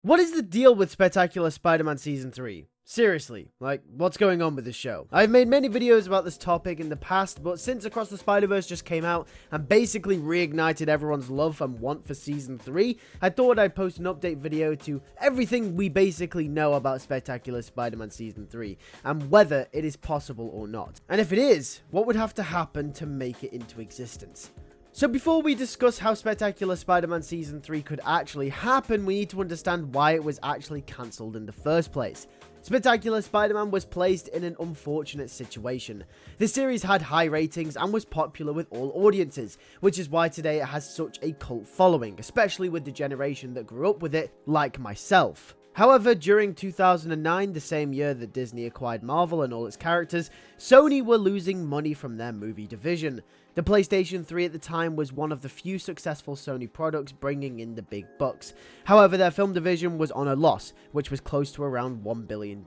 What is the deal with Spectacular Spider-Man Season 3? Seriously, like, what's going on with this show? I've made many videos about this topic in the past, but since Across the Spider-Verse just came out and basically reignited everyone's love and want for Season 3, I thought I'd post an update video to everything we basically know about Spectacular Spider-Man Season 3, and whether it is possible or not. And if it is, what would have to happen to make it into existence? So before we discuss how Spectacular Spider-Man Season 3 could actually happen, we need to understand why it was actually cancelled in the first place. Spectacular Spider-Man was placed in an unfortunate situation. The series had high ratings and was popular with all audiences, which is why today it has such a cult following, especially with the generation that grew up with it, like myself. However, during 2009, the same year that Disney acquired Marvel and all its characters, Sony were losing money from their movie division. The PlayStation 3 at the time was one of the few successful Sony products bringing in the big bucks. However, their film division was on a loss, which was close to around $1 billion.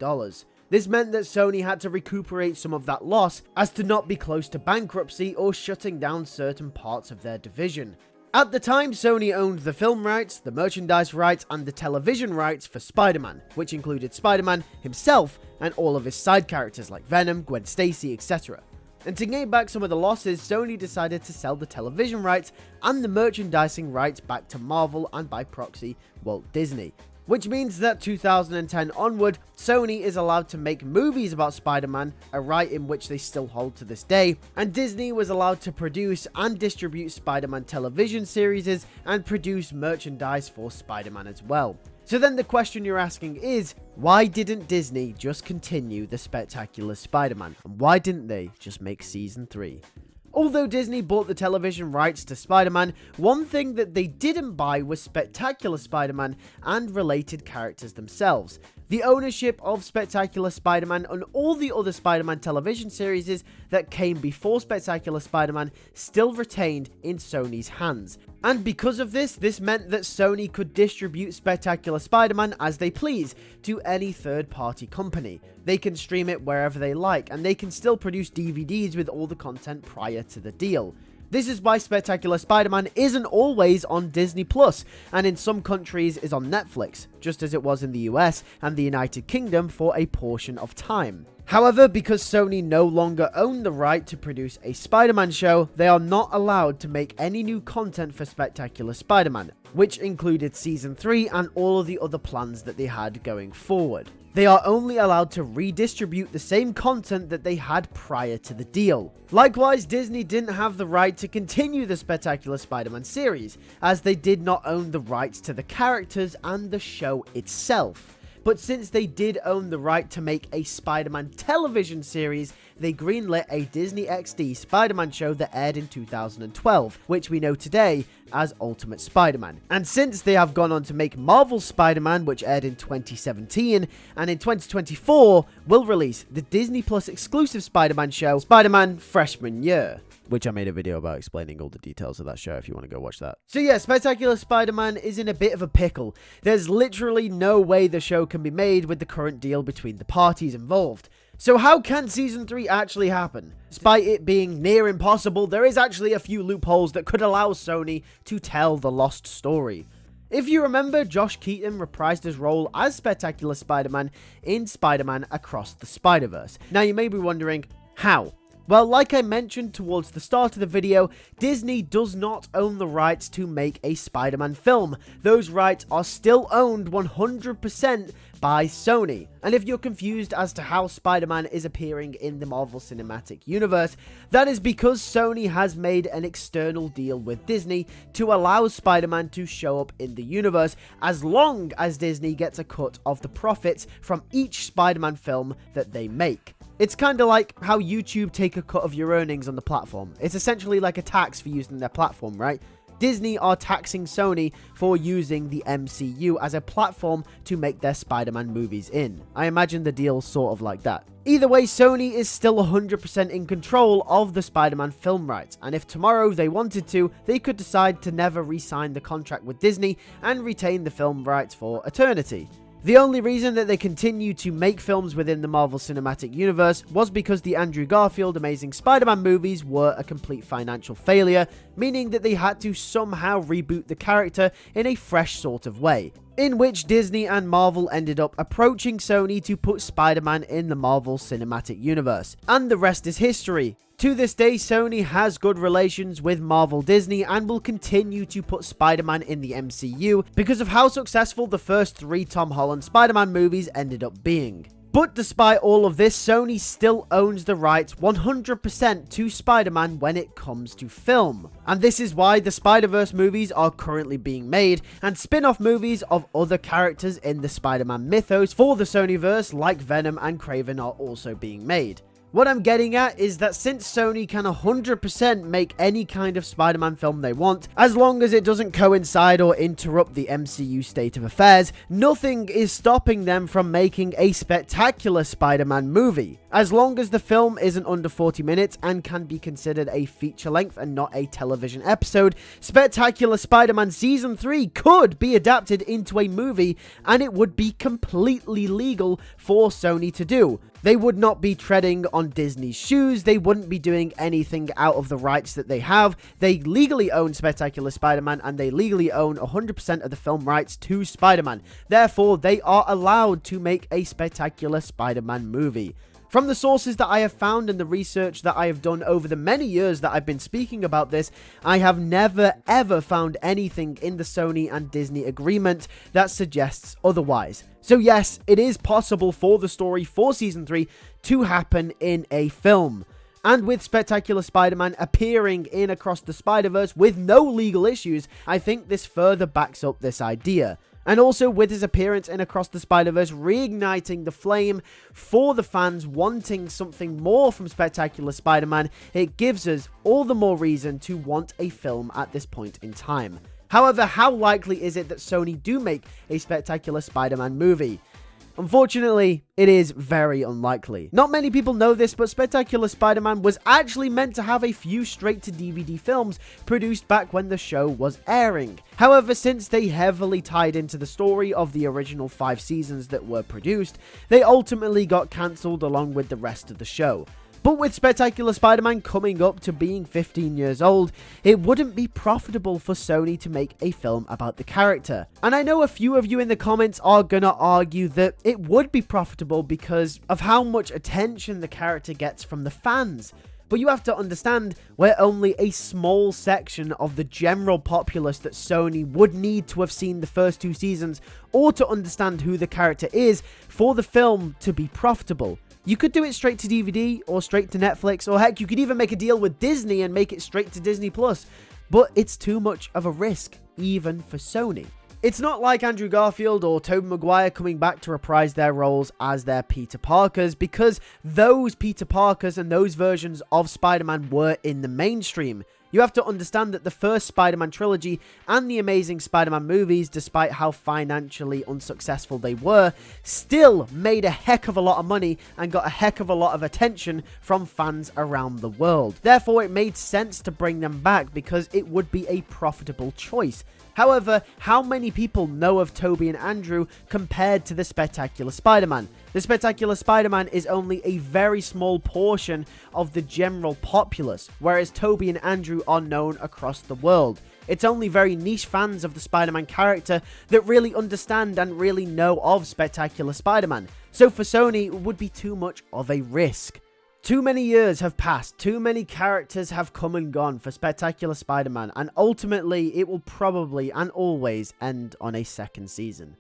This meant that Sony had to recuperate some of that loss as to not be close to bankruptcy or shutting down certain parts of their division. At the time, Sony owned the film rights, the merchandise rights, and the television rights for Spider-Man, which included Spider-Man himself and all of his side characters like Venom, Gwen Stacy, etc. And to gain back some of the losses, Sony decided to sell the television rights and the merchandising rights back to Marvel and by proxy, Walt Disney. Which means that 2010 onward, Sony is allowed to make movies about Spider-Man, a right in which they still hold to this day, and Disney was allowed to produce and distribute Spider-Man television series and produce merchandise for Spider-Man as well. So then the question you're asking is, why didn't Disney just continue the Spectacular Spider-Man? And why didn't they just make Season 3? Although Disney bought the television rights to Spider-Man, one thing that they didn't buy was Spectacular Spider-Man and related characters themselves. The ownership of Spectacular Spider-Man and all the other Spider-Man television series that came before Spectacular Spider-Man still retained in Sony's hands. And because of this meant that Sony could distribute Spectacular Spider-Man as they please to any third-party company. They can stream it wherever they like, and they can still produce DVDs with all the content prior to the deal. This is why Spectacular Spider-Man isn't always on Disney+, and in some countries is on Netflix, just as it was in the US and the United Kingdom for a portion of time. However, because Sony no longer own the right to produce a Spider-Man show, they are not allowed to make any new content for Spectacular Spider-Man, which included Season 3 and all of the other plans that they had going forward. They are only allowed to redistribute the same content that they had prior to the deal. Likewise, Disney didn't have the right to continue the Spectacular Spider-Man series, as they did not own the rights to the characters and the show itself. But since they did own the right to make a Spider-Man television series, they greenlit a Disney XD Spider-Man show that aired in 2012, which we know today as Ultimate Spider-Man. And since they have gone on to make Marvel Spider-Man, which aired in 2017, and in 2024 will release the Disney Plus exclusive Spider-Man show, Spider-Man Freshman Year, which I made a video about explaining all the details of that show if you want to go watch that. So yeah, Spectacular Spider-Man is in a bit of a pickle. There's literally no way the show can be made with the current deal between the parties involved. So how can Season 3 actually happen? Despite it being near impossible, there is actually a few loopholes that could allow Sony to tell the lost story. If you remember, Josh Keaton reprised his role as Spectacular Spider-Man in Spider-Man Across the Spider-Verse. Now you may be wondering, how? Well, like I mentioned towards the start of the video, Disney does not own the rights to make a Spider-Man film. Those rights are still owned 100% by Sony. And if you're confused as to how Spider-Man is appearing in the Marvel Cinematic Universe, that is because Sony has made an external deal with Disney to allow Spider-Man to show up in the universe as long as Disney gets a cut of the profits from each Spider-Man film that they make. It's kind of like how YouTube take a cut of your earnings on the platform. It's essentially like a tax for using their platform, right? Disney are taxing Sony for using the MCU as a platform to make their Spider-Man movies in. I imagine the deal's sort of like that. Either way, Sony is still 100% in control of the Spider-Man film rights, and if tomorrow they wanted to, they could decide to never re-sign the contract with Disney and retain the film rights for eternity. The only reason that they continued to make films within the Marvel Cinematic Universe was because the Andrew Garfield Amazing Spider-Man movies were a complete financial failure, meaning that they had to somehow reboot the character in a fresh sort of way, in which Disney and Marvel ended up approaching Sony to put Spider-Man in the Marvel Cinematic Universe. And the rest is history. To this day, Sony has good relations with Marvel Disney and will continue to put Spider-Man in the MCU because of how successful the first 3 Tom Holland Spider-Man movies ended up being. But despite all of this, Sony still owns the rights 100% to Spider-Man when it comes to film. And this is why the Spider-Verse movies are currently being made, and spin-off movies of other characters in the Spider-Man mythos for the Sonyverse like Venom and Kraven are also being made. What I'm getting at is that since Sony can 100% make any kind of Spider-Man film they want, as long as it doesn't coincide or interrupt the MCU state of affairs, nothing is stopping them from making a spectacular Spider-Man movie. As long as the film isn't under 40 minutes and can be considered a feature length and not a television episode, Spectacular Spider-Man Season 3 could be adapted into a movie, and it would be completely legal for Sony to do. They would not be treading on Disney's shoes. They wouldn't be doing anything out of the rights that they have. They legally own Spectacular Spider-Man, and they legally own 100% of the film rights to Spider-Man. Therefore, they are allowed to make a Spectacular Spider-Man movie. From the sources that I have found and the research that I have done over the many years that I've been speaking about this, I have never ever found anything in the Sony and Disney agreement that suggests otherwise. So yes, it is possible for the story for Season 3 to happen in a film. And with Spectacular Spider-Man appearing in Across the Spider-Verse with no legal issues, I think this further backs up this idea. And also with his appearance in Across the Spider-Verse reigniting the flame for the fans wanting something more from Spectacular Spider-Man, it gives us all the more reason to want a film at this point in time. However, how likely is it that Sony do make a Spectacular Spider-Man movie? Unfortunately, it is very unlikely. Not many people know this, but Spectacular Spider-Man was actually meant to have a few straight-to-DVD films produced back when the show was airing. However, since they heavily tied into the story of the original 5 seasons that were produced, they ultimately got cancelled along with the rest of the show. But with Spectacular Spider-Man coming up to being 15 years old, it wouldn't be profitable for Sony to make a film about the character. And I know a few of you in the comments are gonna argue that it would be profitable because of how much attention the character gets from the fans. But you have to understand, we're only a small section of the general populace that Sony would need to have seen the first 2 seasons or to understand who the character is for the film to be profitable. You could do it straight to DVD or straight to Netflix, or heck, you could even make a deal with Disney and make it straight to Disney+. But it's too much of a risk, even for Sony. It's not like Andrew Garfield or Tobey Maguire coming back to reprise their roles as their Peter Parkers, because those Peter Parkers and those versions of Spider-Man were in the mainstream. You have to understand that the first Spider-Man trilogy and the Amazing Spider-Man movies, despite how financially unsuccessful they were, still made a heck of a lot of money and got a heck of a lot of attention from fans around the world. Therefore, it made sense to bring them back because it would be a profitable choice. However, how many people know of Tobey and Andrew compared to the Spectacular Spider-Man? The Spectacular Spider-Man is only a very small portion of the general populace, whereas Tobey and Andrew are known across the world. It's only very niche fans of the Spider-Man character that really understand and really know of Spectacular Spider-Man. So for Sony, it would be too much of a risk. Too many years have passed, too many characters have come and gone for Spectacular Spider-Man, and ultimately it will probably and always end on a second season.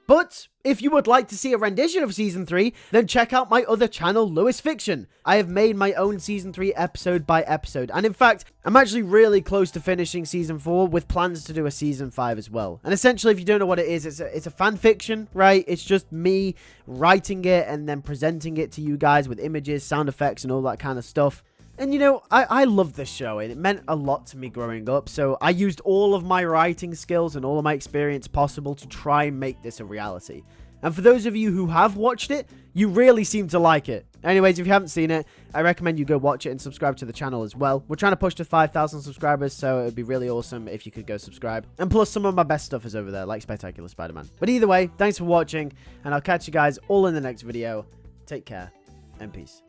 But if you would like to see a rendition of Season 3, then check out my other channel, LewisFiction. I have made my own Season 3 episode by episode, and in fact, I'm actually really close to finishing Season 4 with plans to do a Season 5 as well. And essentially, if you don't know what it is, it's a fan fiction, right? It's just me writing it and then presenting it to you guys with images, sound effects, and all that kind of stuff. And you know, I love this show, and it meant a lot to me growing up, so I used all of my writing skills and all of my experience possible to try and make this a reality. And for those of you who have watched it, you really seem to like it. Anyways, if you haven't seen it, I recommend you go watch it and subscribe to the channel as well. We're trying to push to 5,000 subscribers, so it would be really awesome if you could go subscribe. And plus, some of my best stuff is over there, like Spectacular Spider-Man. But either way, thanks for watching, and I'll catch you guys all in the next video. Take care, and peace.